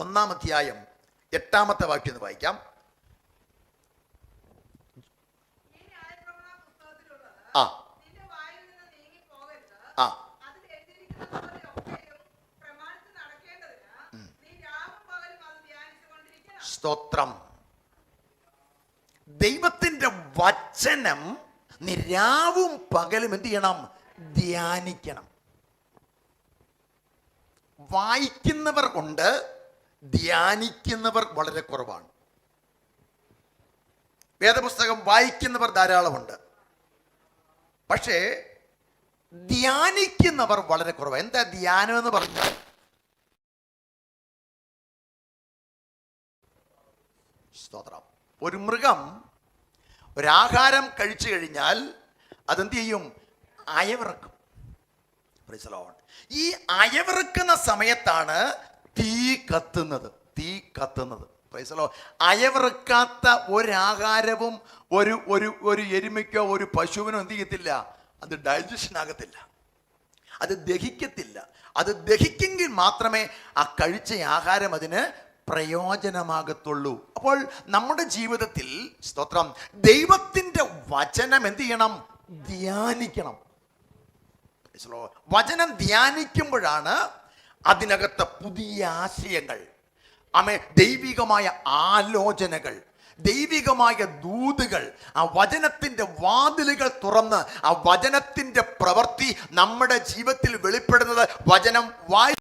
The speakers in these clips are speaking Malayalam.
1-ാം അധ്യായം 8-ാമത്തെ വാക്യം ഒന്ന് വായിക്കാം. ആ ആ സ്തോത്രം. ദൈവത്തിന്റെ വചനം നീ രാവും പകലും എന്ത് ചെയ്യണം? ധ്യാനിക്കണം. വായിക്കുന്നവർ ഉണ്ട്, ധ്യാനിക്കുന്നവർ വളരെ കുറവാണ്. വേദപുസ്തകം വായിക്കുന്നവർ ധാരാളമുണ്ട്, പക്ഷേ ധ്യാനിക്കുന്നവർ വളരെ കുറവാണ്. എന്താ ധ്യാനം എന്ന് പറഞ്ഞാൽ? സ്തോത്രം. ഒരു മൃഗം ഒരാഹാരം കഴിച്ചു കഴിഞ്ഞാൽ അതെന്ത് ചെയ്യും? അയവിറക്കും. ഈ അയവിറക്കുന്ന സമയത്താണ് തീ കത്തുന്നത്. അയവിറക്കാത്ത ഒരാഹാരവും ഒരു എരുമയ്ക്കോ ഒരു പശുവിനോ എന്ത് ചെയ്യത്തില്ല? അത് ഡൈജഷൻ ആകത്തില്ല, അത് ദഹിക്കത്തില്ല. അത് ദഹിക്കെങ്കിൽ മാത്രമേ ആ കഴിച്ച ആഹാരം അതിന് പ്രയോജനമാകത്തുള്ളൂ. അപ്പോൾ നമ്മുടെ ജീവിതത്തിൽ സ്തോത്രം ദൈവത്തിൻ്റെ വചനം എന്ത് ചെയ്യണം? ധ്യാനിക്കണം. വചനം ധ്യാനിക്കുമ്പോഴാണ് അതിനകത്ത് പുതിയ ആശയങ്ങൾ, ദൈവികമായ ആലോചനകൾ, ദൈവികമായ ദൂതുകൾ, ആ വചനത്തിൻ്റെ വാതിലുകൾ തുറന്ന് ആ വചനത്തിൻ്റെ പ്രവൃത്തി നമ്മുടെ ജീവിതത്തിൽ വെളിപ്പെടുന്നത് വചനം വായി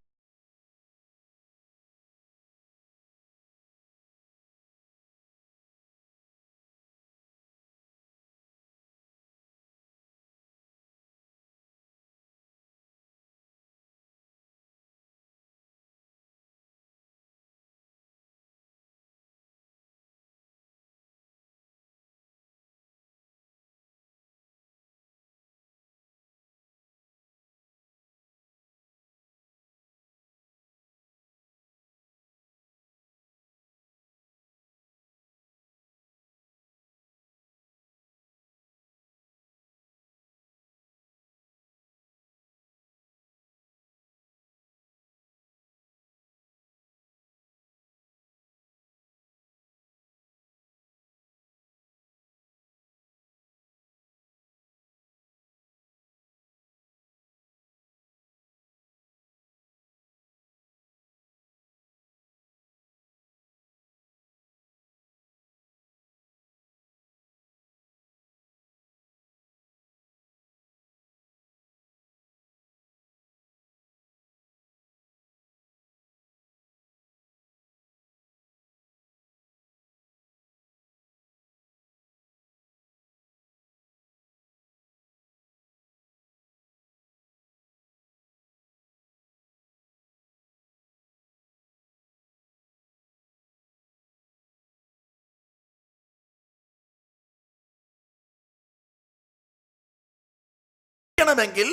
െങ്കിൽ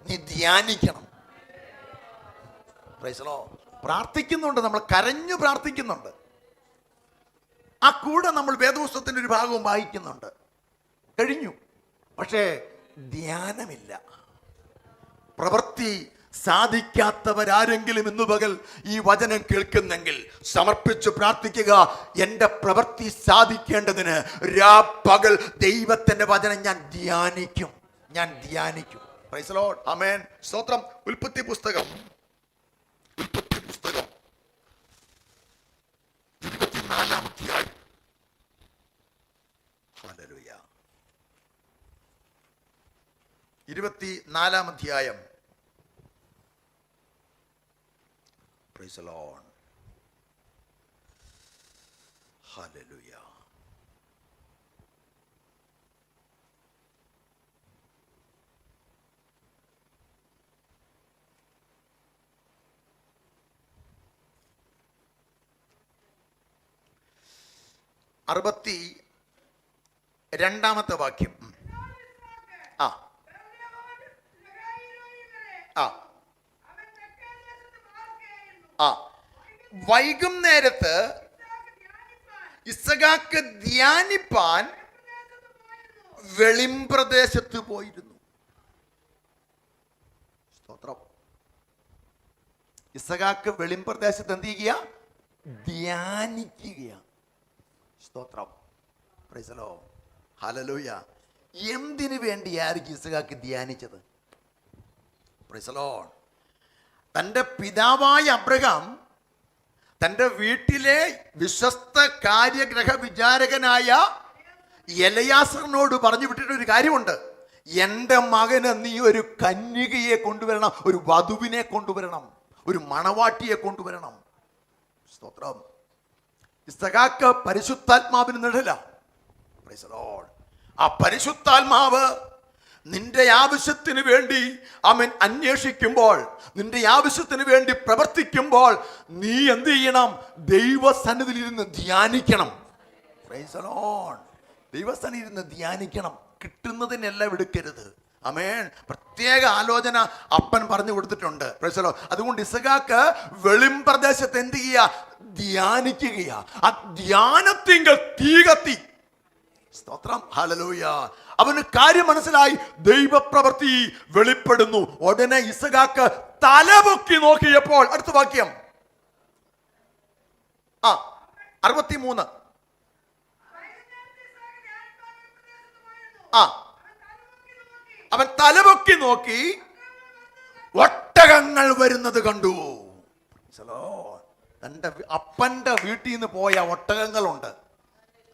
നീ ധ്യാനിക്കണം. പ്രാർത്ഥിക്കുന്നുണ്ട്, നമ്മൾ കരഞ്ഞു പ്രാർത്ഥിക്കുന്നുണ്ട്. ആ കൂടെ നമ്മൾ വേദപുസ്തകത്തിന്റെ ഒരു ഭാഗവും വായിക്കുന്നുണ്ട്, കഴിഞ്ഞു. പക്ഷേ ധ്യാനമില്ല. പ്രവൃത്തി സാധിക്കാത്തവരാരെങ്കിലും ഇന്നു പകൽ ഈ വചനം കേൾക്കുന്നെങ്കിൽ സമർപ്പിച്ച് പ്രാർത്ഥിക്കുക. എൻ്റെ പ്രവൃത്തി സാധിക്കേണ്ടതിന് രാപ്പകൽ ദൈവത്തിൻ്റെ വചനം ഞാൻ ധ്യാനിക്കും. Praise the lord. ആമേൻ. സ്തോത്രം. ഉൽപ്പത്തി പുസ്തകം 24-ാം അധ്യായം. ഹല്ലേലൂയ. 24-ാം അധ്യായം. Praise the lord. ഹല്ലേലൂയ. അറുപത്തി 2-ാമത്തെ വാക്യം. ആ ആ ആ വൈകുന്നേരത്ത് ഇസ്ഹാക്ക് ധ്യാനിപ്പാൻ വെളിമ്പ്രദേശത്ത് പോയിരുന്നു. സ്തോത്രം. ഇസ്ഹാക്ക് വെളിമ്പ്രദേശത്ത് എന്ത് ചെയ്യുക? ധ്യാനിക്കുകയാണ്. സ്തോത്രം. Praise the lord. ഹല്ലേലൂയ. എന്തിനു വേണ്ടിയായിരിക്കും ഇസ്ഹാക്ക് ധ്യാനിച്ചത്? Praise the lord. തൻ്റെ പിതാവായ അബ്രഹാം തൻ്റെ വീട്ടിലെ വിശ്വസ്ത കാര്യഗ്രഹ വിചാരകനായ എലയാസറിനോട് പറഞ്ഞു വിട്ടിട്ടൊരു കാര്യമുണ്ട്. എൻ്റെ മകന് നീ ഒരു കന്യകയെ കൊണ്ടുവരണം, ഒരു വധുവിനെ കൊണ്ടുവരണം, ഒരു മണവാട്ടിയെ കൊണ്ടുവരണം. സ്തോത്രം. ഇസ്ഹാക്ക് പരിശുദ്ധാത്മാവിന് നിഴല. Price the Lord. ആ പരിശുദ്ധാത്മാവ് നിന്റെ ആവശ്യത്തിന് വേണ്ടി അവൻ അന്വേഷിക്കുമ്പോൾ, നിന്റെ ആവശ്യത്തിന് വേണ്ടി പ്രവർത്തിക്കുമ്പോൾ നീ എന്ത് ചെയ്യണം? ദൈവസന്നിധിയിൽ ഇരുന്ന് ധ്യാനിക്കണം. Praise the lord. ദൈവസന്നിധിയിൽ ഇരുന്ന് ധ്യാനിക്കണം. കിട്ടുന്നതിനെല്ലാം എടുക്കരുത്. ആമേൻ. പ്രത്യേക ആലോചന അപ്പൻ പറഞ്ഞു കൊടുത്തിട്ടുണ്ട്. Price the Lord. അതുകൊണ്ട് ഇസ്ഹാക്ക് വെളിം പ്രദേശത്ത് എന്ത് ചെയ്യുക? ധ്യാനിക്കുകയാ. ആ ധ്യാനത്തിങ്കൽ തീ കത്തി. സ്തോത്രം. ഹല്ലേലൂയ. അവന് കാര്യം മനസ്സിലായി, ദൈവപ്രവൃത്തി വെളിപ്പെടുന്നു. ഉടനെ ഇസ്ഹാക്ക് തലപൊക്കി നോക്കിയപ്പോൾ, അടുത്ത വാക്യം 63. അവൻ തലപൊക്കി നോക്കി ഒട്ടകങ്ങൾ വരുന്നത് കണ്ടു. തൻ്റെ അപ്പന്റെ വീട്ടിൽ നിന്ന് പോയ ഒട്ടകങ്ങളുണ്ട്.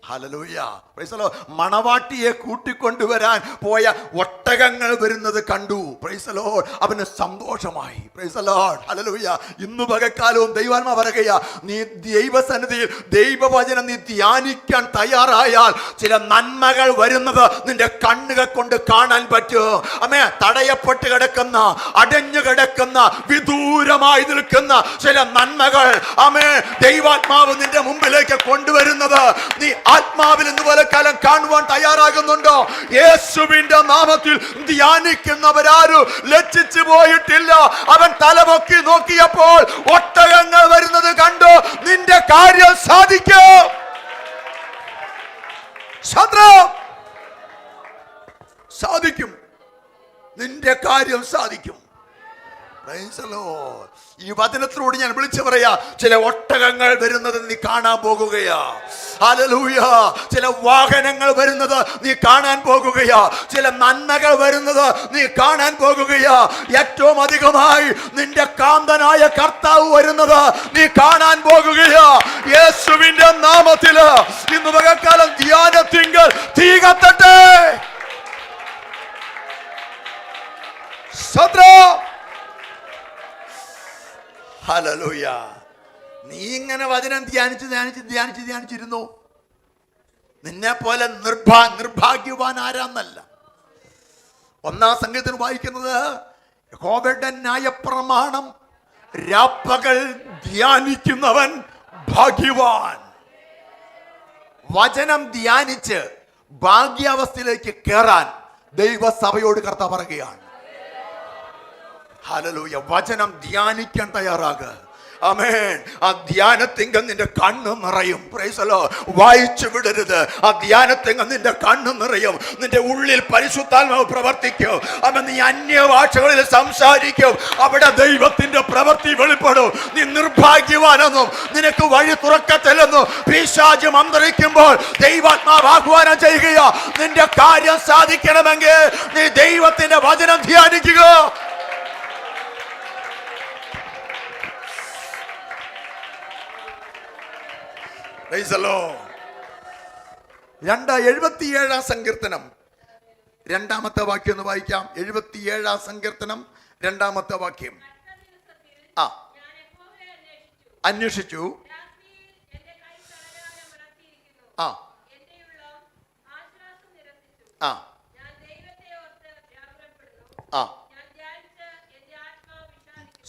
ഹല്ലേലൂയ. Praise the lord. മണവാട്ടിയെ കൂട്ടിക്കൊണ്ടുവരാൻ പോയ ഒട്ടകങ്ങൾ വരുന്നത് കണ്ടു. Praise the lord. അവന് സന്തോഷമായി. Praise the lord. ഹല്ലേലൂയ. ഇന്ന് പകൽക്കാലവും ദൈവാത്മാ പറയുകയാ, നീ ദൈവസന്നിധിയിൽ ദൈവവചനം നീ ധ്യാനിക്കാൻ തയ്യാറായാൽ ചില നന്മകൾ വരുന്നത് നിന്റെ കണ്ണുകൾ കൊണ്ട് കാണാൻ പറ്റും. അമ്മേ, തടയപ്പെട്ട് കിടക്കുന്ന, അടഞ്ഞു കിടക്കുന്ന, വിദൂരമായി നിൽക്കുന്ന ചില നന്മകൾ അമ്മേ ദൈവാത്മാവ് നിന്റെ മുമ്പിലേക്ക് കൊണ്ടുവരുന്നത് നീ ആത്മാവിൽ ഇന്നുപോലെ കാലം കാണുവാൻ തയ്യാറാകുന്നുണ്ടോ? യേശുവിന്റെ നാമത്തിൽ ധ്യാനിക്കുന്നവരാരും ലജ്ജിച്ചു പോയിട്ടില്ല. അവൻ തലപൊക്കി നോക്കിയപ്പോൾ ഒട്ടകങ്ങൾ വരുന്നത് കണ്ടു. നിന്റെ കാര്യം സാധിക്കും. സാധിക്കും. നിന്റെ കാര്യം സാധിക്കും. ഈ വചനത്തിലൂടെ ഞാൻ വിളിച്ചു പറയാ, ചില ഒട്ടകങ്ങൾ വരുന്നത് നീ കാണാൻ പോകുകയാ. ഹല്ലേലൂയ. ചില വാഹനങ്ങൾ വരുന്നത് നീ കാണാൻ പോകുകയാ. ചില നന്മകൾ വരുന്നത് നീ കാണാൻ പോകുകയാ. ഏറ്റവും അധികമായി നിന്റെ കാന്തനായ കർത്താവ് വരുന്നത് നീ കാണാൻ പോകുകയാ. യേശുവിന്റെ നാമത്തില് ഇന്ന് പകൽക്കാലം ധ്യാനത്തിങ്കൽ തീ കത്തട്ടെ. ഹല്ലേലൂയ. നീ ഇങ്ങനെ വചനം ധ്യാനിച്ചിരുന്നു. നിന്നെ പോലെ നിർഭാഗ്യവാൻ ആരാന്നല്ല. 1-ാം സങ്കീർത്തനം വായിക്കുന്നത്, യഹോവയുടെ ന്യായപ്രമാണം രാപ്പകൽ ധ്യാനിക്കുന്നവൻ ഭാഗ്യവാൻ. വചനം ധ്യാനിച്ച് ഭാഗ്യാവസ്ഥയിലേക്ക് കയറാൻ ദൈവസഭയോട് കർത്താവ് പറയുകയാണ്. ഹല്ലേലൂയ. വചനം ധ്യാനിക്കാൻ തയ്യാറാകുക. ആമേൻ. ആ ധ്യാനത്തിങ്കൽ നിന്റെ കണ്ണ് നിറയും. Price the Lord. വായിച്ചു വിടരുത്. ആ ധ്യാനത്തിങ്കൽ നിന്റെ കണ്ണ് നിറയും. നിന്റെ ഉള്ളിൽ പരിശുദ്ധാത്മാവ് പ്രവർത്തിക്കും. അവൻ നീ അന്യഭാഷകളിൽ സംസാരിക്കും. അവിടെ ദൈവത്തിന്റെ പ്രവൃത്തി വെളിപ്പെടും. നീ നിർഭാഗ്യവാനെന്നും നിനക്ക് വഴി തുറക്കത്തില്ലെന്നും പിശാച് മന്ത്രിക്കുമ്പോൾ ദൈവാത്മാവ് ആഹ്വാനം ചെയ്യുക. നിന്റെ കാര്യം സാധിക്കണമെങ്കിൽ നീ ദൈവത്തിന്റെ വചനം ധ്യാനിക്കുക. 77-ാം സങ്കീർത്തനം 2-ാമത്തെ വാക്യം ഒന്ന് വായിക്കാം. 77-ാം സങ്കീർത്തനം 2-ാമത്തെ വാക്യം. അന്വേഷിച്ചു.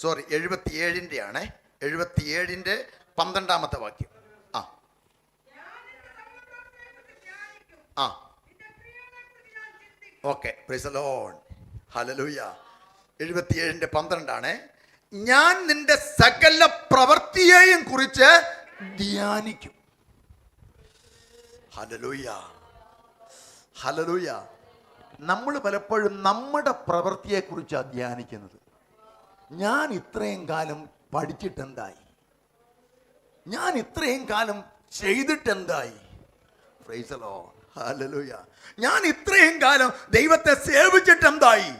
സോറി, 77-ന്റെ ആണ്. 77-ന്റെ 12-ാമത്തെ വാക്യം. ഓക്കെ. Praise the lord. ഹല്ലേലൂയ. 77-ന്റെ 12 ആണ്. ഞാൻ നിന്റെ സകല പ്രവൃത്തിയെയും കുറിച്ച് ധ്യാനിക്കും. ഹല്ലേലൂയ. ഹല്ലേലൂയ. നമ്മൾ പലപ്പോഴും നമ്മുടെ പ്രവൃത്തിയെ കുറിച്ചാണ് ധ്യാനിക്കുന്നത്. ഞാൻ ഇത്രയും കാലം പഠിച്ചിട്ടെന്തായി? ഞാൻ ഇത്രയും കാലം ചെയ്തിട്ടെന്തായി? പ്രൈസ് ദി ലോർഡ്, ഹല്ലേലൂയ. ഞാൻ ഇത്രയും കാലം ദൈവത്തെ സേവിച്ചിട്ടെന്തായി?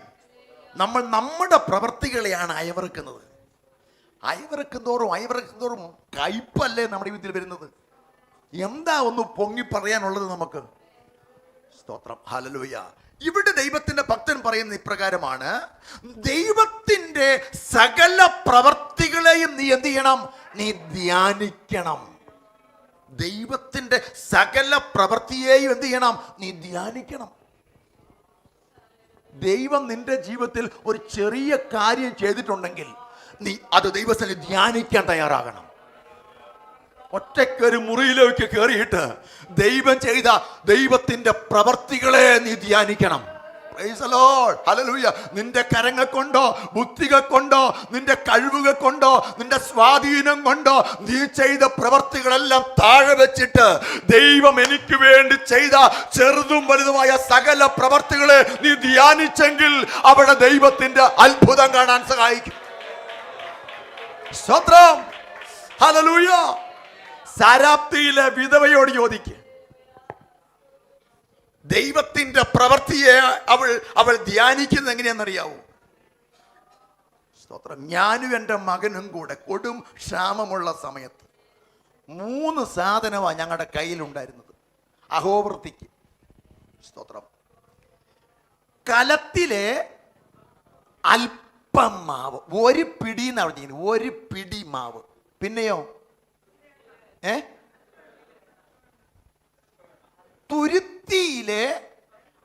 നമ്മൾ നമ്മുടെ പ്രവർത്തികളെയാണ് അയവിറക്കുന്നത്. അയവിറക്കുന്നതോറും കയ്പല്ലേ നമ്മുടെ ജീവിതത്തിൽ വരുന്നത്? എന്താ ഒന്ന് പൊങ്ങി പറയാനുള്ളത് നമുക്ക്? സ്തോത്രം, ഹല്ലേലൂയ. ഇവിടെ ദൈവത്തിന്റെ ഭക്തൻ പറയുന്ന ഇപ്രകാരമാണ്: ദൈവത്തിന്റെ സകല പ്രവർത്തികളെയും നീ എന്ത് ചെയ്യണം? നീ ധ്യാനിക്കണം. ദൈവത്തിന്റെ സകല പ്രവൃത്തിയെയും എന്ത് ചെയ്യണം? നീ ധ്യാനിക്കണം. ദൈവം നിന്റെ ജീവിതത്തിൽ ഒരു ചെറിയ കാര്യം ചെയ്തിട്ടുണ്ടെങ്കിൽ നീ അത് ദൈവത്തിന് ധ്യാനിക്കാൻ തയ്യാറാകണം. ഒറ്റയ്ക്കൊരു മുറിയിലേക്ക് കയറിയിട്ട് ദൈവം ചെയ്ത ദൈവത്തിന്റെ പ്രവർത്തികളെ നീ ധ്യാനിക്കണം. പ്രൈസ് ദി ലോർഡ്, ഹല്ലേലൂയ. നിന്റെ കരങ്ങൾ കൊണ്ടോ, ബുദ്ധികൾ കൊണ്ടോ, നിന്റെ കഴിവുകൾ കൊണ്ടോ, നിന്റെ സ്വാധീനം കൊണ്ടോ നീ ചെയ്ത പ്രവർത്തികളെല്ലാം താഴെ വെച്ചിട്ട് ദൈവം എനിക്ക് വേണ്ടി ചെയ്ത ചെറുതും വലുതുമായ സകല പ്രവർത്തികളെ നീ ധ്യാനിച്ചെങ്കിൽ അവിടെ ദൈവത്തിന്റെ അത്ഭുതം കാണാൻ സഹായിക്കും. സ്തോത്രം, ഹല്ലേലൂയ. സാരാപ്തിയിലെ വിധവയോട് ചോദിക്ക്, ദൈവത്തിന്റെ പ്രവൃത്തിയെ അവൾ ധ്യാനിക്കുന്നത് എങ്ങനെയാണെന്നറിയാവോ? സ്തോത്രം. ഞാനും എൻ്റെ മകനും കൂടെ കൊടും ക്ഷാമമുള്ള സമയത്ത് 3 സാധനമാണ് ഞങ്ങളുടെ കയ്യിലുണ്ടായിരുന്നത് അഹോവൃത്തിക്ക്. സ്തോത്രം. കലത്തിലെ അല്പം മാവ്, 1 പിടി എന്നാണ് പറഞ്ഞിരിക്കുന്നത്, 1 പിടി മാവ്. പിന്നെയോ തുരുത്തിയിലെ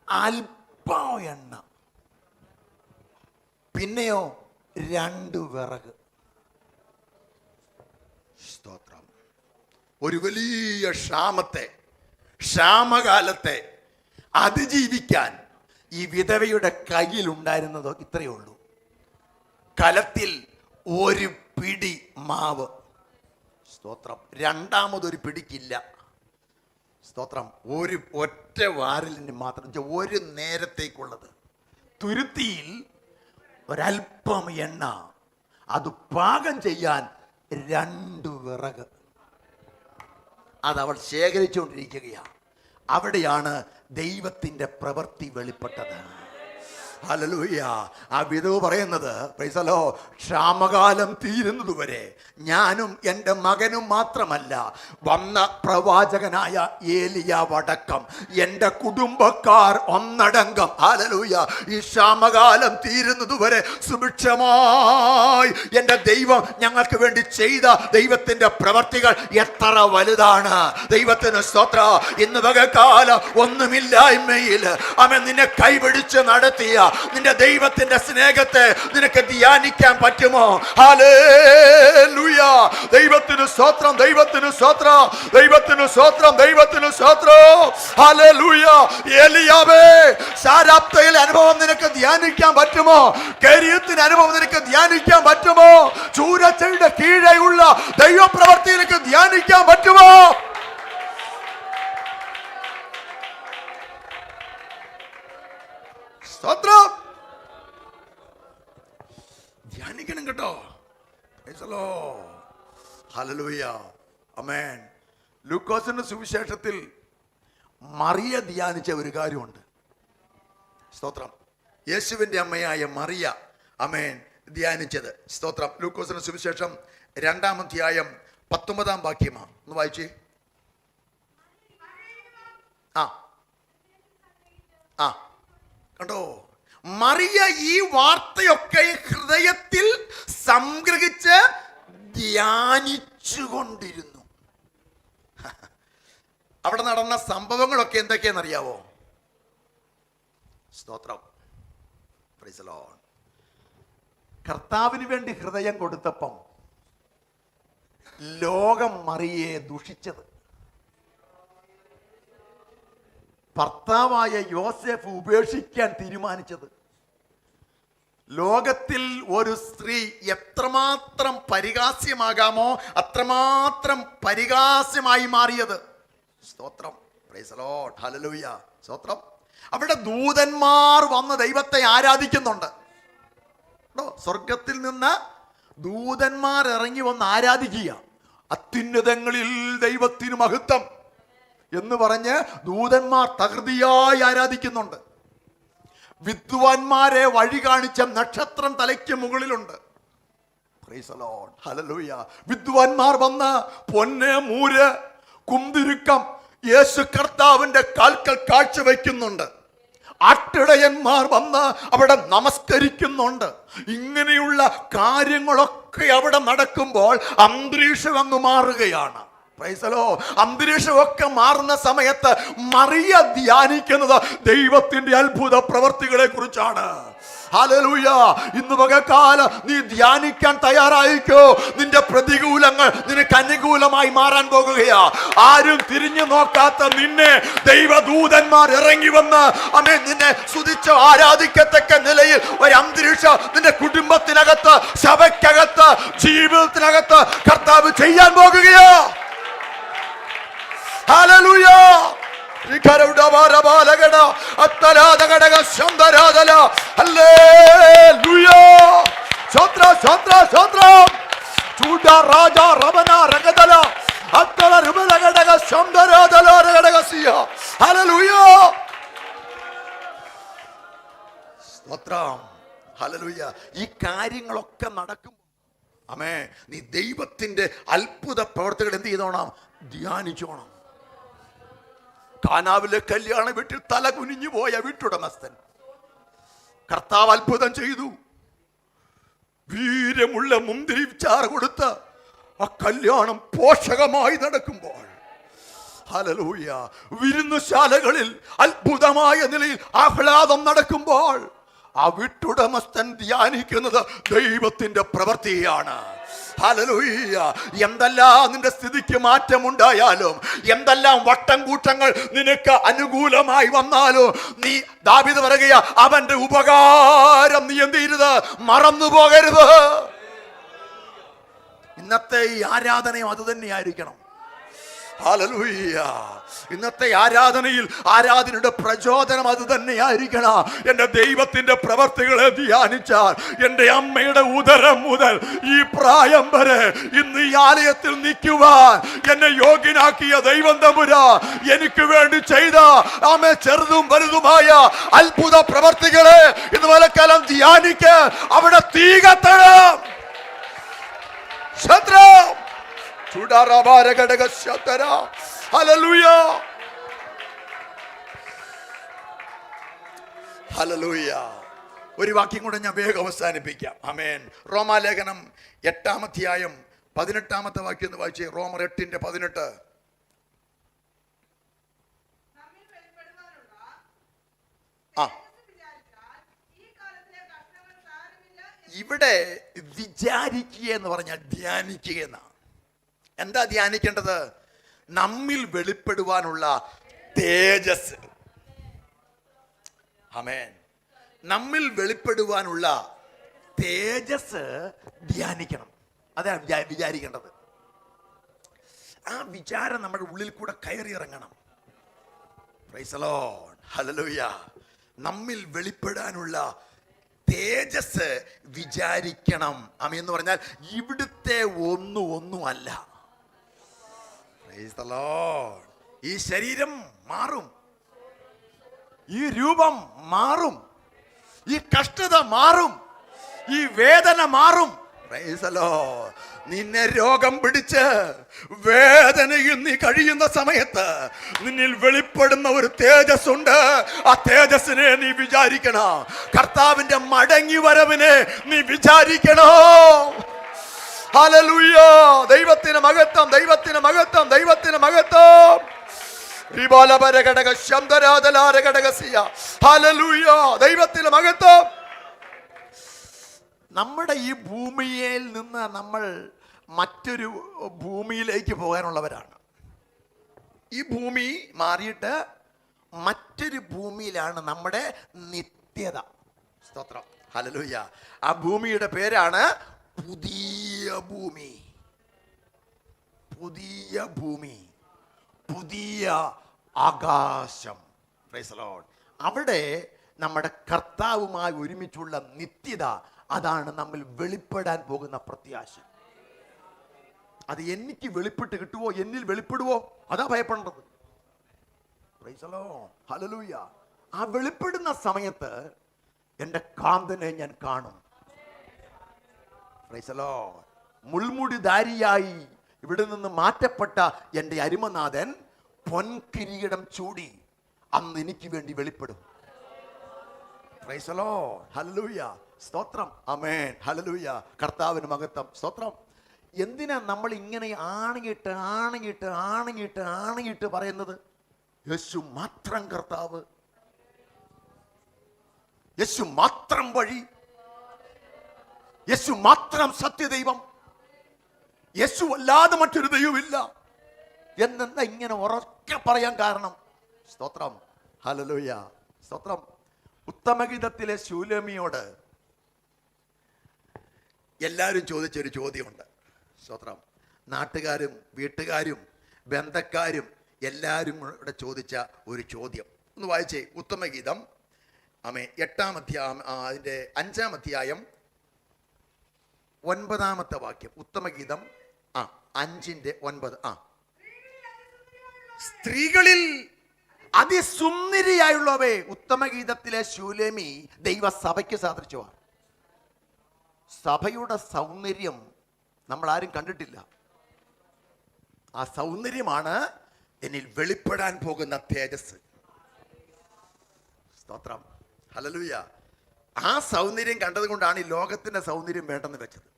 അല്പം എണ്ണ. പിന്നെയോ 2 വിറക്. സ്തോത്രം. ഒരു വലിയ ക്ഷാമകാലത്തെ അതിജീവിക്കാൻ ഈ വിധവയുടെ കയ്യിലുണ്ടായിരുന്നത് ഇത്രയേ ഉള്ളൂ. കലത്തിൽ 1 പിടി മാവ്. സ്തോത്രം. രണ്ടാമതൊരു പിടിക്കില്ല. സ്തോത്രം. ഒറ്റ വാരലിന് മാത്രം, 1 നേരത്തേക്കുള്ളത്. തുരുത്തിയിൽ ഒരല്പം എണ്ണ, അത് പാകം ചെയ്യാൻ 2 വിറക്. അതവൾ ശേഖരിച്ചുകൊണ്ടിരിക്കുകയാണ്. അവിടെയാണ് ദൈവത്തിന്റെ പ്രവൃത്തി വെളിപ്പെട്ടത്. ഹല്ലേലൂയ. ആ വിധവ് പറയുന്നത്, പ്രൈസ് ദി ലോർഡ്, ക്ഷാമകാലം തീരുന്നതുവരെ ഞാനും എൻ്റെ മകനും മാത്രമല്ല, വന്ന പ്രവാചകനായ ഏലിയാവടക്കം എൻ്റെ കുടുംബക്കാർ ഒന്നടങ്കം, ഹല്ലേലൂയ, ഈ ക്ഷാമകാലം തീരുന്നതുവരെ സുഭിക്ഷമായി എൻ്റെ ദൈവം ഞങ്ങൾക്ക് വേണ്ടി ചെയ്ത ദൈവത്തിൻ്റെ പ്രവർത്തികൾ എത്ര വലുതാണ്. ദൈവത്തിന് സ്തോത്രം. ഇന്ന് പകൽക്കാലം ഒന്നുമില്ലായ്മയിൽ അവൻ നിന്നെ കൈപിടിച്ച് നടത്തിയ നിന്റെ ദൈവത്തിന്റെ സ്നേഹത്തെ നിനക്ക് ധ്യാനിക്കാൻ പറ്റുമോ? ഹല്ലേലൂയ. ദൈവത്തിന് സ്തോത്രം, ദൈവത്തിന് സ്തോത്രം, ദൈവത്തിന് സ്തോത്രം, ദൈവത്തിന് സ്തോത്രം. ഹല്ലേലൂയ. ഏലിയാവേ, സാരാപ്തയിലെ അനുഭവം നിനക്ക് ധ്യാനിക്കാൻ പറ്റുമോ? കെരീത്തിന്റെ അനുഭവം നിനക്ക് ധ്യാനിക്കാൻ പറ്റുമോ? ചൂരച്ചയുടെ കീഴെയുള്ള ദൈവപ്രവൃത്തി നിനക്ക് ധ്യാനിക്കാൻ പറ്റുമോ? സ്തോത്രം. ധ്യാനിക്കണം കേട്ടോ. ഹല്ലേലൂയ. ആമേൻ. ലൂക്കോസിന്റെ സുവിശേഷത്തിൽ മറിയ ധ്യാനിച്ച ഒരു കാര്യമുണ്ട്. സ്തോത്രം. യേശുവിന്റെ അമ്മയായ മറിയ, ആമേൻ, ധ്യാനിച്ചത്. സ്തോത്രം. ലൂക്കോസിന്റെ സുവിശേഷം 2-ാം അധ്യായം 19-ാം വാക്യമാണ്. ഒന്ന് വായിച്ചേ. കണ്ടോ? മറിയ ഈ വാർത്തയൊക്കെ ഹൃദയത്തിൽ സംഗ്രഹിച്ച് ധ്യാനിച്ചുകൊണ്ടിരുന്നു. അവിടെ നടന്ന സംഭവങ്ങളൊക്കെ എന്തൊക്കെയാണെന്നറിയാവോ? സ്തോത്രം. Praise the Lord. കർത്താവിന് വേണ്ടി ഹൃദയം കൊടുത്തപ്പം ലോകം മറിയെ ദുഷിച്ചത്. ഭർത്താവായ യോസേഫ് ഉപേക്ഷിക്കാൻ തീരുമാനിച്ചത്. ലോകത്തിൽ ഒരു സ്ത്രീ എത്രമാത്രം പരിഹാസ്യമാകാമോ അത്രമാത്രം പരിഹാസ്യമായി മാറിയത്. സ്തോത്രം. Praise the lord. ഹല്ലേലൂയ. സ്തോത്രം. അവിടെ ദൂതന്മാർ വന്ന് ദൈവത്തെ ആരാധിക്കുന്നുണ്ട്. സ്വർഗത്തിൽ നിന്ന് ദൂതന്മാർ ഇറങ്ങി വന്ന് ആരാധിക്കുക. അത്യുന്നതങ്ങളിൽ ദൈവത്തിന് മഹത്വം എന്ന് പറഞ്ഞ് ദൂതന്മാർ തകൃതിയായി ആരാധിക്കുന്നുണ്ട്. വിദ്വാൻമാരെ വഴി കാണിച്ച നക്ഷത്രം തലയ്ക്ക് മുകളിലുണ്ട്. ഹല്ലേലൂയ. വിദ്വാൻമാർ വന്ന് പൊന്ന്, മൂര്, കുന്തിരുക്കം യേശു കർത്താവിന്റെ കാൽക്കൽ കാഴ്ചവെക്കുന്നുണ്ട്. ആട്ടിടയന്മാർ വന്ന് അവിടെ നമസ്കരിക്കുന്നുണ്ട്. ഇങ്ങനെയുള്ള കാര്യങ്ങളൊക്കെ അവിടെ നടക്കുമ്പോൾ അന്തരീക്ഷം അങ്ങ് മാറുകയാണ്. അന്തരീക്ഷമൊക്കെ മാറുന്ന സമയത്ത് മറിയ ധ്യാനിക്കുന്നത് ദൈവത്തിന്റെ അത്ഭുത പ്രവർത്തികളെ കുറിച്ചാണ്. ഹല്ലേലൂയ. ഇന്ന് പകൽക്കാലം നീ ധ്യാനിക്കാൻ തയ്യാറായിക്കോ. നിന്റെ പ്രതികൂലങ്ങൾ നിനക്ക് അനുകൂലമായി മാറാൻ പോകുകയാ. ആരും തിരിഞ്ഞു നോക്കാത്ത നിന്നെ ദൈവദൂതന്മാർ ഇറങ്ങി വന്ന് നിന്നെ സ്തുതിച്ച് ആരാധിക്കത്തക്ക നിലയിൽ ഒരു അന്തരീക്ഷം നിന്റെ കുടുംബത്തിനകത്ത്, സഭയ്ക്കകത്ത്, ജീവിതത്തിനകത്ത് കർത്താവ് ചെയ്യാൻ പോകുകയാ. ഹല്ലേലൂയ. ഈ കാര്യങ്ങളൊക്കെ നടക്കും. ആമേ. നീ ദൈവത്തിന്റെ അത്ഭുത പ്രവർത്തികൾ എന്ത് ചെയ്തോണം? ധ്യാനിച്ചോണം. കാനാവിലെ കല്യാണ വീട്ടിൽ തല കുനിഞ്ഞു പോയ വീട്ടുടമസ്ഥൻ കർത്താവ് അത്ഭുതം ചെയ്തു. വീര്യമുള്ള മുന്തിരി ചാറ് കൊടുത്ത് ആ കല്യാണം പോഷകമായി നടക്കുമ്പോൾ, ഹല്ലേലൂയ, വിരുന്നുശാലകളിൽ അത്ഭുതമായ നിലയിൽ ആഹ്ലാദം നടക്കുമ്പോൾ ആ വീട്ടുടമസ്ഥൻ ധ്യാനിക്കുന്നത് ദൈവത്തിന്റെ പ്രവൃത്തിയാണ്. ഹല്ലേലൂയ. എന്തെല്ലാം നിന്റെ സ്ഥിതിക്ക് മാറ്റമുണ്ടായാലും, എന്തെല്ലാം വട്ടം കൂട്ടങ്ങൾ നിനക്ക് അനുകൂലമായി വന്നാലും, നീ ദാവീദ് പറയുക, അവന്റെ ഉപകാരം നീ എന്ത് ചെയ്യരുത്? മറന്നു പോകരുത്. ഇന്നത്തെ ഈ ആരാധനയും അത് തന്നെയായിരിക്കണം. ഹല്ലേലൂയ. ഇന്നത്തെ ആരാധനയിൽ ആരാധനയുടെ പ്രചോദനം അത് തന്നെയായിരിക്കണം. എൻ്റെ ദൈവത്തിന്റെ പ്രവർത്തികളെ ധ്യാനിച്ചാൽ, എൻ്റെ അമ്മയുടെ ഉദരം മുതൽ ഈ പ്രായം വരെ ഇന്ന് ഈ ആലയത്തിൽ നിൽക്കുവാൻ എന്നെ യോഗ്യനാക്കിയ ദൈവം തമ്പുരാൻ എനിക്ക് വേണ്ടി ചെയ്ത ആമേ ചെറുതും വലുതുമായ അത്ഭുത പ്രവർത്തികളെ ഇന്ന് വലക്കാലം ധ്യാനിക്ക്. അവിടെ തീ കത്തണം. ശത്രം ഹല്ലേലൂയ. ഹല്ലേലൂയ. ഒരു വാക്യം കൂടെ ഞാൻ വേഗം അവസാനിപ്പിക്കാം. ആമേൻ. റോമാലേഖനം 8-ാം അധ്യായം 18-ാമത്തെ വാക്യം എന്ന് വായിച്ചേ. റോമർ 8:18. ഇവിടെ വിചാരിക്കുക എന്ന് പറഞ്ഞാൽ ധ്യാനിക്കുക എന്നാണ്. എന്താ ധ്യാനിക്കേണ്ടത്? നമ്മിൽ വെളിപ്പെടുവാനുള്ള തേജസ്. ആമേൻ. നമ്മിൽ വെളിപ്പെടുവാനുള്ള തേജസ് ധ്യാനിക്കണം. അതാണ് വിചാരിക്കേണ്ടത്. ആ വിചാരം നമ്മുടെ ഉള്ളിൽ കൂടെ കയറി ഇറങ്ങണം. Price the lord. ഹല്ലേലൂയ. നമ്മിൽ വെളിപ്പെടാനുള്ള തേജസ് വിചാരിക്കണം. ആമേൻ. എന്ന് പറഞ്ഞാൽ ഇവിടുത്തെ ഒന്നുമല്ല. Price the Lord. ഈ ശരീരം മാറും, ഈ രൂപം മാറും, ഈ കഷ്ടത മാറും, ഈ വേദന മാറും. Price the Lord. നിന്നെ രോഗം പിടിച്ച് വേദനയിൽ നീ കഴിയുന്ന സമയത്ത് നിന്നിൽ വെളിപ്പെടുന്ന ഒരു തേജസ് ഉണ്ട്. ആ തേജസ്സിനെ നീ വിചാരിക്കണം. കർത്താവിന്റെ മടങ്ങി വരവിനെ നീ വിചാരിക്കണോ. ഹല്ലേലൂയ. ദൈവത്തിന് മഹത്വം, ദൈവത്തിന് മഹത്വം, ദൈവത്തിന് മഹത്വം. ഹല്ലേലൂയ. ദൈവത്തിന് മഹത്വം. നമ്മുടെ ഈ ഭൂമിയിൽ നിന്ന് നമ്മൾ മറ്റൊരു ഭൂമിയിലേക്ക് പോകാനുള്ളവരാണ്. ഈ ഭൂമി മാറിയിട്ട് മറ്റൊരു ഭൂമിയിലാണ് നമ്മുടെ നിത്യത. സ്തോത്രം. ഹല്ലേലൂയ. ആ ഭൂമിയുടെ പേരാണ് പുതിയ ഭൂമി. പുതിയ ഭൂമി, പുതിയ ആകാശം. Price the Lord. അവിടെ നമ്മുടെ കർത്താവുമായി ഒരുമിച്ചുള്ള നിത്യത, അതാണ് നമ്മൾ വെളിപ്പെടാൻ പോകുന്ന പ്രത്യാശ. അത് എനിക്ക് വെളിപ്പെട്ട് കിട്ടുവോ, എന്നിൽ വെളിപ്പെടുവോ, അതാ ഭയപ്പെടേണ്ടത്. പ്രൈസ് ദി ലോർഡ്, ഹല്ലേലൂയ. ആ വെളിപ്പെടുന്ന സമയത്ത് എൻ്റെ കാന്തനെ ഞാൻ കാണും. Price the Lord. മുൾമുടിധാരിയായി ഇവിടെ നിന്ന് മാറ്റപ്പെട്ട എൻ്റെ അരുമനാഥൻ പൊൻകിരീടം ചൂടി അന്ന് എനിക്ക് വേണ്ടി വെളിപ്പെടും. പ്രൈസ് ദി ലോർഡ്, ഹല്ലേലൂയ, സ്തോത്രം, ആമേൻ, ഹല്ലേലൂയ. കർത്താവിന് മഹത്വം, സ്തോത്രം. എന്തിനാ നമ്മൾ ഇങ്ങനെ ആണങ്ങിട്ട് ആണങ്ങിട്ട് ആണങ്ങിട്ട് ആണങ്ങിട്ട് പറയുന്നത്? യേശു മാത്രം കർത്താവ്, യേശു മാത്രം വഴി, യേശു മാത്രം സത്യദൈവം, യേശു അല്ലാതെ മറ്റൊരു ദൈവമില്ല എന്നെന്താ ഇങ്ങനെ ഉറക്കെ പറയാൻ കാരണം? സ്തോത്രം, ഹല്ലേലൂയ, സ്തോത്രം. ഉത്തമഗീതത്തിലെ ശൂലേമിയോട് എല്ലാവരും ചോദിച്ചൊരു ചോദ്യമുണ്ട്. സ്തോത്രം. നാട്ടുകാരും വീട്ടുകാരും ബന്ധക്കാരും എല്ലാവരും കൂടെ ചോദിച്ച ഒരു ചോദ്യം ഒന്ന് വായിച്ചേ. ഉത്തമഗീതം എട്ടാം അധ്യായം, അതിൻ്റെ 5-ാം അധ്യായം 9-ാമത്തെ വാക്യം. ഉത്തമഗീതം 5:9. സ്ത്രീകളിൽ അതിസുന്ദരിയായുള്ളവേ. ഉത്തമഗീതത്തിലെ ശൂലേമി ദൈവസഭയ്ക്ക് സാദൃശ്യമാണ്. സഭയുടെ സൗന്ദര്യം നമ്മൾ ആരും കണ്ടിട്ടില്ല. ആ സൗന്ദര്യമാണ് എന്നിൽ വെളിപ്പെടാൻ പോകുന്ന തേജസ്. സ്തോത്രം, ഹല്ലേലൂയ. ആ സൗന്ദര്യം കണ്ടതുകൊണ്ടാണ് ഈ ലോകത്തിന്റെ സൗന്ദര്യം വേണ്ടെന്ന് വെച്ചത്.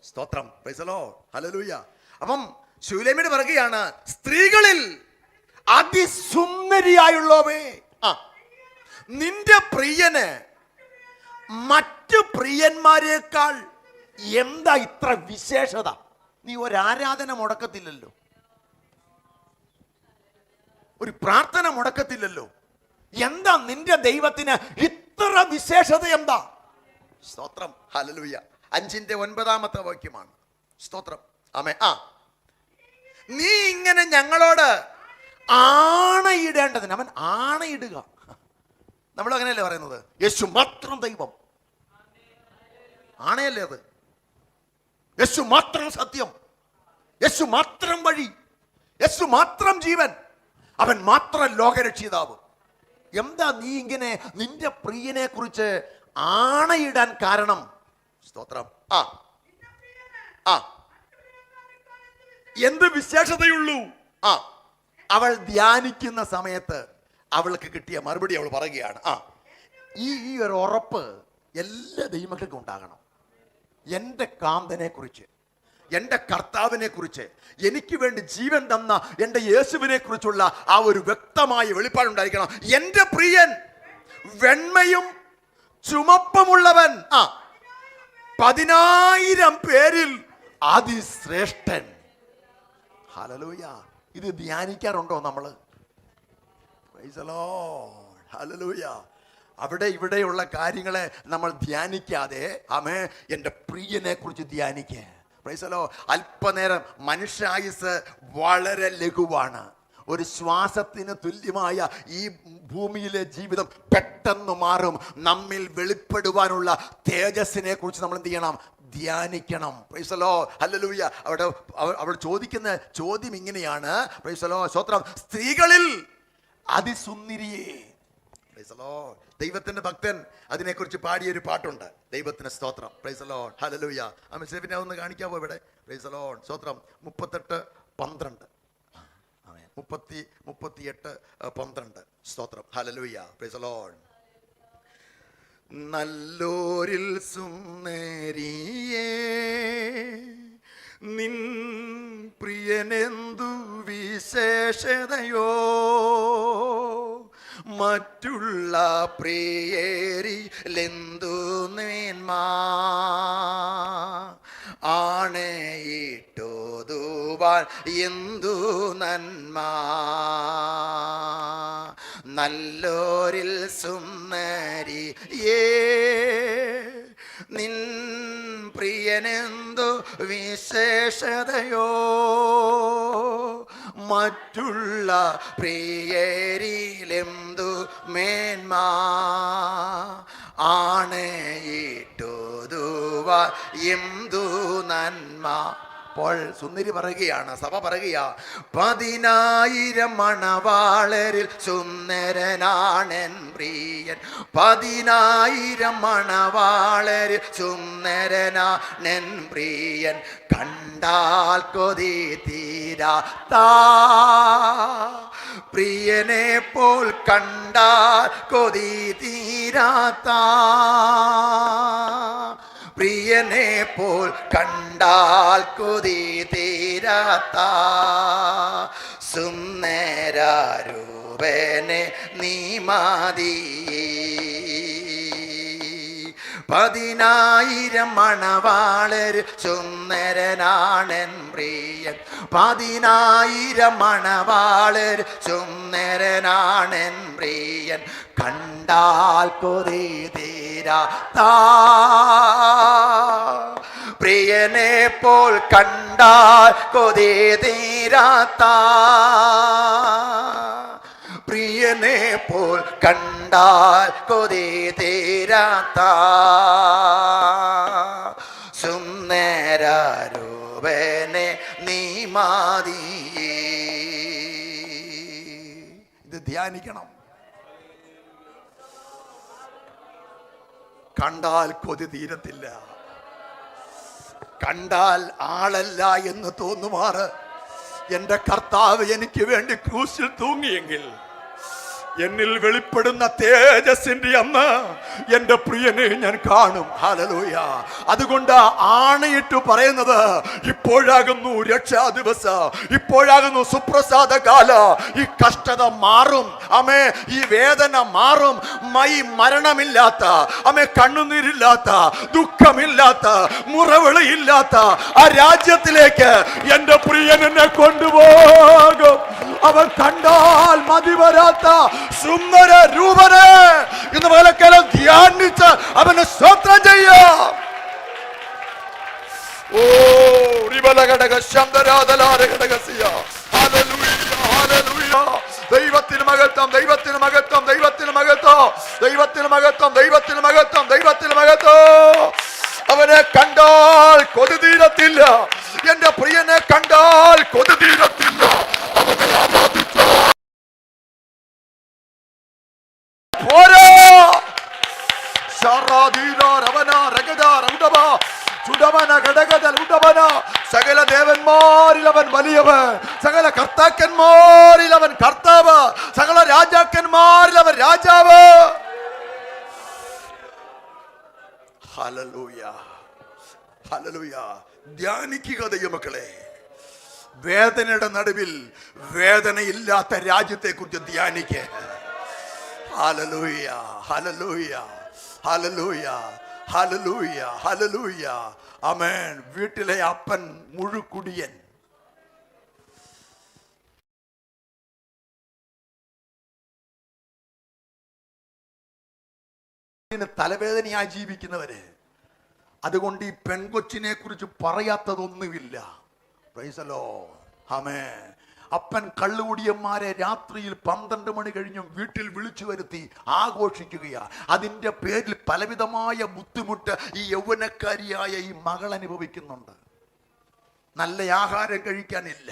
സ്തോത്രം, പ്രൈസ് ദി ലോർഡ്, ഹല്ലേലൂയ. അപ്പം ശൂലേമിയോട് പറയുകയാണ്, സ്ത്രീകളിൽ അതിസുന്ദരിയായുള്ളവേ, നിന്റെ പ്രിയന് മറ്റു പ്രിയന്മാരെക്കാൾ എന്താ ഇത്ര വിശേഷത? നീ ഒരാരാധന മുടക്കത്തില്ലല്ലോ, ഒരു പ്രാർത്ഥന മുടക്കത്തില്ലല്ലോ. എന്താ നിന്റെ ദൈവത്തിന് ഇത്ര വിശേഷത? എന്താ? സ്തോത്രം, ഹല്ലേലൂയ. 5:9 വാക്യമാണ്. സ്തോത്രം, ആമേൻ. നീ ഇങ്ങനെ ഞങ്ങളോട് ആണയിടേണ്ടതിന്, അവൻ ആണയിടുക. നമ്മൾ അങ്ങനെയല്ലേ പറയുന്നത്? യേശു മാത്രം ദൈവം, ആണയല്ലേ അത്? യേശു മാത്രം സത്യം, യേശു മാത്രം വഴി, യേശു മാത്രം ജീവൻ, അവൻ മാത്രം ലോകരക്ഷിതാവ്. എന്താ നീ ഇങ്ങനെ നിന്റെ പ്രിയനെ കുറിച്ച് ആണയിടാൻ കാരണം? സ്തോത്രം. എന്ത് വിശേഷതയുള്ളൂ? അവൾ ധ്യാനിക്കുന്ന സമയത്ത് അവൾക്ക് കിട്ടിയ മറുപടി അവൾ പറയുകയാണ്. ഈ ഒരു ഉറപ്പ് എല്ലാ ദൈവങ്ങൾക്കും ഉണ്ടാകണം. എൻ്റെ കാന്തനെ കുറിച്ച്, എൻ്റെ കർത്താവിനെ കുറിച്ച്, എനിക്ക് വേണ്ടി ജീവൻ തന്ന എൻ്റെ യേശുവിനെ കുറിച്ചുള്ള ആ ഒരു വ്യക്തമായ വെളിപ്പാടുണ്ടായിരിക്കണം. എൻ്റെ പ്രിയൻ വെണ്മയും ചുമപ്പുമുള്ളവൻ, 10,000 പേരിൽ അതിശ്രേഷ്ഠൻ. ഹല്ലേലൂയ. ഇത് ധ്യാനിക്കാറുണ്ടോ നമ്മള്? പ്രൈസ് ദി ലോർഡ്, ഹല്ലേലൂയ. അവിടെ ഇവിടെയുള്ള കാര്യങ്ങളെ നമ്മൾ ധ്യാനിക്കാതെ എൻ്റെ പ്രിയനെ കുറിച്ച് ധ്യാനിക്കുക. Price the Lord. അല്പനേരം മനുഷ്യായുസ് വളരെ ലഘുവാണ്. ഒരു ശ്വാസത്തിന് തുല്യമായ ഈ ഭൂമിയിലെ ജീവിതം പെട്ടെന്ന് മാറും. നമ്മിൽ വെളിപ്പെടുവാനുള്ള തേജസ്സിനെ കുറിച്ച് നമ്മൾ എന്ത് ചെയ്യണം? ധ്യാനിക്കണം. പ്രൈസ് ദി ലോർഡ്, ഹല്ലേലൂയ. അവിടെ ചോദിക്കുന്ന ചോദ്യം ഇങ്ങനെയാണ്. പ്രൈസ് ദി ലോർഡ്, സ്തോത്രം. സ്ത്രീകളിൽ അതിസുന്ദരിയേ. Price the Lord. ദൈവത്തിന്റെ ഭക്തൻ അതിനെക്കുറിച്ച് പാടിയൊരു പാട്ടുണ്ട്. ദൈവത്തിന് സ്തോത്രം. Praise the lord, hallelujah. പിന്നെ ഒന്ന് കാണിക്കാവോ ഇവിടെ? പ്രൈസ് ദി ലോർഡ്, സ്തോത്രം. 38:12. 38:12. സ്തോത്രം, ഹല്ലേലൂയ. Praise the lord. നല്ലോരിൽ സുന്ദരിയേ, നിൻ പ്രിയനെന്തു വിശേഷതയോ, മറ്റുള്ള പ്രിയരിലെന്തു മേന്മാ, ആണയിട്ടോതുവാൻ എന്തു നന്മ, നല്ലോരിൽ സുന്ദരിയേ, നിൻ പ്രിയനെന്തു വിശേഷതയോ, മറ്റുള്ള പ്രിയരിലെന്തു മേന്മ, ആണയിട്ടോതുവാൻ എന്തു നന്മ. അപ്പോൾ സുന്ദരി പറയുകയാണ്, സഭ പറയുക, 10,000 മണവാളരിൽ സുന്ദരനാണെൻ പ്രിയൻ. 10,000 മണവാളരിൽ സുന്ദരനാണെൻ പ്രിയൻ. കണ്ടാൽ കൊതി തീരാത്ത പ്രിയനെ പോൽ, കണ്ടാൽ കൊതി തീരാത്ത പ്രിയനെ പോൽ, കണ്ടാൽ കൊതി തീരാത്ത സുന്ദരരൂപനെ നീ മതി. 10,000 മണവാളർ സുന്ദരനാണെൻ പ്രിയൻ. 10,000 മണവാളർ സുന്ദരനാണെൻ പ്രിയൻ. കണ്ടാൽ കൊതി തീരാത്ത പ്രിയനെ പോൽ, കണ്ടാൽ കൊതി തീരാത്ത പ്രിയനെ പോൽ, കണ്ടാൽ കൊതി തീരാത്ത സുന്ദരരൂപനെ നീ മതി. ഇത് ധ്യാനിക്കണം. കണ്ടാൽ കൊതി തീരത്തില്ല. കണ്ടാൽ ആളല്ല എന്ന് തോന്നുമാറ് എൻ്റെ കർത്താവ് എനിക്ക് വേണ്ടി ക്രൂശിൽ തൂങ്ങിയെങ്കിൽ എന്നിൽ വെളിപ്പെടുന്ന തേജസ്സിന്റെ അന്ന് എൻ്റെ പ്രിയനെ ഞാൻ കാണും. ഹല്ലേലൂയ. അതുകൊണ്ട് ആണയിട്ട് പറയുന്നത്, ഇപ്പോഴാകുന്നു രക്ഷാ ദിവസം, ഇപ്പോഴാകുന്നു സുപ്രസാദ കാല. ഈ കഷ്ടത മാറും, അമേ, ഈ വേദന മാറും. ഈ മരണമില്ലാത്ത, അമേ, കണ്ണുനീരില്ലാത്ത, ദുഃഖമില്ലാത്ത, മുറവിളിയില്ലാത്ത ആ രാജ്യത്തിലേക്ക് എൻ്റെ പ്രിയൻ എന്നെ കൊണ്ടുപോകും. അവൻ കണ്ടാൽ മതി വരാത്ത സുന്ദര രൂപനെ ഇന്ന് പകൽക്കാലം ധ്യാനിച്ച് അവനെ സ്തോത്രം ചെയ്യാം. ഓ ദൈവത്തിന് മഹത്വം, ദൈവത്തിന് മഹത്വം, ദൈവത്തിന് മഹത്വം, ദൈവത്തിന് മഹത്വം, ദൈവത്തിന് മഹത്വം, ദൈവത്തിന് മഹത്വം. അവനെ കണ്ടാൽ കൊതി തീരത്തില്ല. എന്റെ പ്രിയനെ കണ്ടാൽ കൊതി തീരത്തില്ല. സകല ദേവന്മാരിൽ അവൻ വലിയവൻ, സകല കർത്താക്കന്മാരിൽ അവൻ കർത്താവ്, സകല രാജാക്കന്മാരിൽ അവൻ രാജാവ്. ഹല്ലേലൂയ, ഹല്ലേലൂയ. ധ്യാനിക്കുക ദൈവമക്കളെ. വേദനയുടെ നടുവിൽ വേദനയില്ലാത്ത രാജ്യത്തെ കുറിച്ച് ധ്യാനിക്കുക. ഹല്ലേലൂയ, ഹല്ലേലൂയ, ഹല്ലേലൂയ, ഹല്ലേലൂയ, ഹല്ലേലൂയ. ആമേൻ. വീട്ടിലെ അപ്പൻ മുഴുക്കുടിയൻ. തലവേദനയായി ജീവിക്കുന്നവര്, അതുകൊണ്ട് ഈ പെൺകൊച്ചിനെ കുറിച്ച് പറയാത്തതൊന്നുമില്ല. Praise the lord. ആമേൻ. അപ്പൻ കള്ളുകുടിയന്മാരെ രാത്രിയിൽ 12 മണി കഴിഞ്ഞും വീട്ടിൽ വിളിച്ചു വരുത്തി ആഘോഷിക്കുകയാ. അതിൻ്റെ പേരിൽ പലവിധമായ ബുദ്ധിമുട്ട് ഈ യൗവനക്കാരിയായ ഈ മകൾ അനുഭവിക്കുന്നുണ്ട്. നല്ല ആഹാരം കഴിക്കാനില്ല.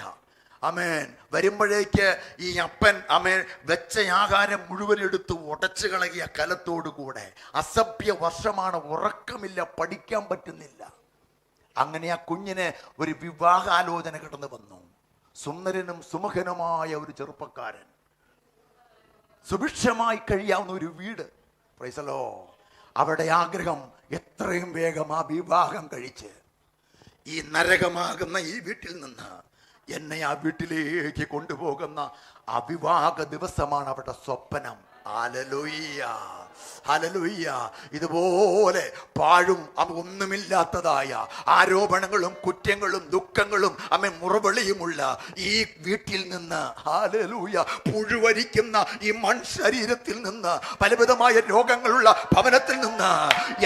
അമേൻ. വരുമ്പോഴേക്ക് ഈ അപ്പൻ അമേൻ വെച്ച ആഹാരം മുഴുവൻ എടുത്ത് ഉടച്ചു കളകിയ കലത്തോടു കൂടെ. അസഭ്യ വർഷമാണ്, ഉറക്കമില്ല, പഠിക്കാൻ പറ്റുന്നില്ല. അങ്ങനെ ആ കുഞ്ഞിന് ഒരു വിവാഹാലോചന കടന്നു വന്നു. സുന്ദരനും സുമുഖനുമായ ഒരു ചെറുപ്പക്കാരൻ, സുഭിക്ഷമായി കഴിയാവുന്ന ഒരു വീട്. Price the Lord. അവിടെ ആഗ്രഹം എത്രയും വേഗം ആ വിവാഹം കഴിച്ച് ഈ നരകമാകുന്ന ഈ വീട്ടിൽ നിന്ന് എന്നെ ആ വീട്ടിലേക്ക് കൊണ്ടുപോകുന്ന അവിവാഹ ദിവസമാണ് അവരുടെ സ്വപ്നം. Hallelujah, hallelujah. ഇതുപോലെ പാഴും ഒന്നുമില്ലാത്തതായ ആരോപണങ്ങളും കുറ്റങ്ങളും ദുഃഖങ്ങളും മുറവിളിയുമുള്ള ഈ വീട്ടിൽ നിന്ന്, ഹല്ലേലൂയ, പുഴുവരിക്കുന്ന ഈ മൺശരീരത്തിൽ നിന്ന്, പലവിധമായ രോഗങ്ങളുള്ള ഭവനത്തിൽ നിന്ന്,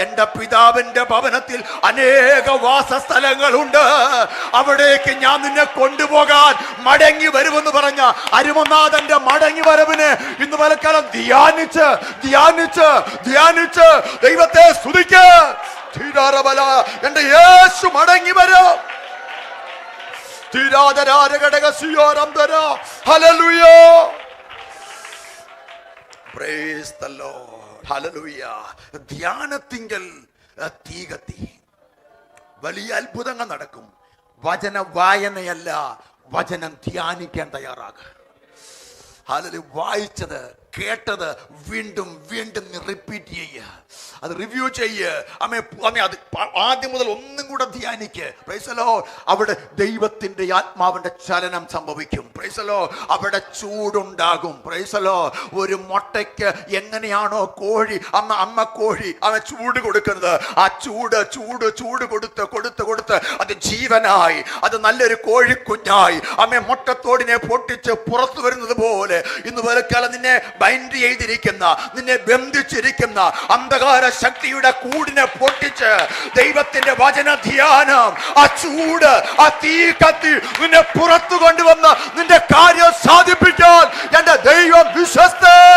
എൻ്റെ പിതാവിൻ്റെ ഭവനത്തിൽ അനേക വാസസ്ഥലങ്ങളുണ്ട്, അവിടേക്ക് ഞാൻ നിന്നെ കൊണ്ടുപോകാൻ മടങ്ങി വരുമെന്ന് പറഞ്ഞ അരുമനാഥന്റെ മടങ്ങി വരവിന് ഇന്ന് പലക്കാലം ധ്യാനിച്ച് ധ്യാനിച്ച് ധ്യാനിച്ച് ദൈവത്തെ സ്തുതിക്ക്. എന്റെ യേശു മടങ്ങി വരും. ധ്യാനത്തിങ്കൽ തീ കത്തി. വലിയ അത്ഭുതങ്ങൾ നടക്കും. വചന വായനയല്ല, വചനം ധ്യാനിക്കാൻ തയ്യാറാകുക. വായിച്ചത് കേട്ടത് വീണ്ടും വീണ്ടും റിപ്പീറ്റ് ചെയ്യുക, അത് റിവ്യൂ ചെയ്യുക. അത് ആദ്യം മുതൽ ഒന്നും കൂടെ ധ്യാനിക്ക്. Price the Lord. അവിടെ ദൈവത്തിന്റെ ആത്മാവിന്റെ ചലനം സംഭവിക്കും. Price the Lord. അവിടെ ചൂടുണ്ടാകും. Price the Lord. ഒരു മുട്ടയ്ക്ക് എങ്ങനെയാണോ കോഴി അമ്മ കോഴി ചൂട് കൊടുക്കുന്നത്, ആ ചൂട് ചൂട് ചൂട് കൊടുത്ത് കൊടുത്ത് കൊടുത്ത് അത് ജീവനായി, അത് നല്ലൊരു കോഴിക്കുഞ്ഞായി മുട്ടത്തോടിനെ പൊട്ടിച്ച് പുറത്തു വരുന്നത് പോലെ ഇന്ന് വരക്കാലം നിന്നെ ബൈൻഡ് ചെയ്തിരിക്കുന്ന, നിന്നെ ബന്ധിച്ചിരിക്കുന്ന അന്ധകാര ശക്തിയുടെ കൂടിനെ പൊട്ടിച്ച് ദൈവത്തിന്റെ വചന ധ്യാനം, ആ ചൂട്, ആ തീ കത്തി നിന്നെ പുറത്തു കൊണ്ടുവന്ന് നിന്റെ കാര്യം സാധിപ്പിക്കാൻ എന്റെ ദൈവം വിശ്വസ്തൻ.